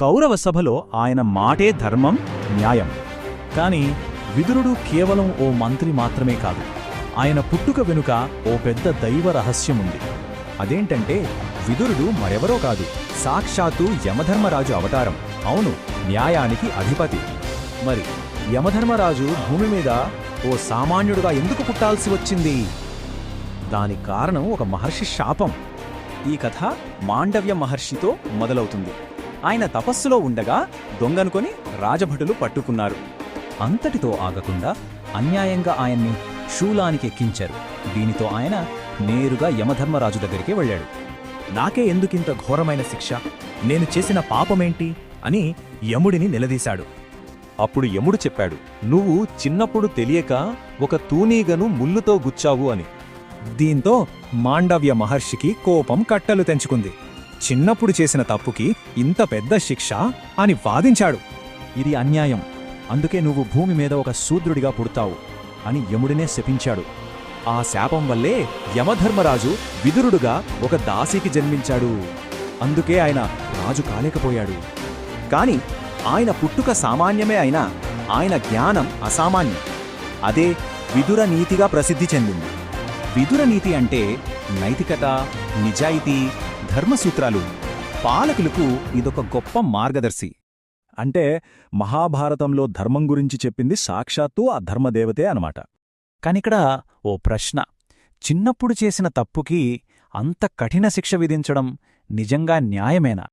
కౌరవ సభలో ఆయన మాటే ధర్మం, న్యాయం. కాని విదురుడు కేవలం ఓ మంత్రి మాత్రమే కాదు. ఆయన పుట్టుక వెనుక ఓ పెద్ద దైవ రహస్యముంది. అదేంటంటే విదురుడు మరెవరో కాదు, సాక్షాత్తు యమధర్మరాజు అవతారం. అవును, న్యాయానికి అధిపతి. మరి యమధర్మరాజు భూమి మీద ఓ సామాన్యుడుగా ఎందుకు పుట్టాల్సి వచ్చింది? దానికి కారణం ఒక మహర్షి శాపం. ఈ కథ మాండవ్య మహర్షితో మొదలవుతుంది. ఆయన తపస్సులో ఉండగా దొంగనుకొని రాజభటులు పట్టుకున్నారు. అంతటితో ఆగకుండా అన్యాయంగా ఆయన్ని శూలానికి ఎక్కించారు. దీనితో ఆయన నేరుగా యమధర్మరాజు దగ్గరికి వెళ్ళాడు. నాకే ఎందుకింత ఘోరమైన శిక్ష? నేను చేసిన పాపమేంటి అని యముడిని నిలదీశాడు. అప్పుడు యముడు చెప్పాడు, నువ్వు చిన్నప్పుడు తెలియక ఒక తూనీగను ముల్లుతో గుచ్చావు అని. దీంతో మాండవ్య మహర్షికి కోపం కట్టలు తెంచుకుంది. చిన్నప్పుడు చేసిన తప్పుకి ఇంత పెద్ద శిక్ష అని వాదించాడు. ఇది అన్యాయం, అందుకే నువ్వు భూమి మీద ఒక శూద్రుడిగా పుడతావు అని యముడినే శపించాడు. ఆ శాపం వల్లే యమధర్మరాజు విదురుడుగా ఒక దాసికి జన్మించాడు. అందుకే ఆయన రాజు కాలేకపోయాడు. కాని ఆయన పుట్టుక సామాన్యమే అయినా ఆయన జ్ఞానం అసామాన్యం. అదే విదుర నీతిగా ప్రసిద్ధి చెందింది. విదుర నీతి అంటే నైతికత, నిజాయితీ, ధర్మసూత్రాలు. పాలకులకు ఇదొక గొప్ప మార్గదర్శి. అంటే మహాభారతంలో ధర్మం గురించి చెప్పింది సాక్షాత్తు ఆ ధర్మదేవతే అనమాట. కానిక్కడ ఓ ప్రశ్న: చిన్నప్పుడు చేసిన తప్పుకి అంత కఠిన శిక్ష విధించడం నిజంగా న్యాయమేనా?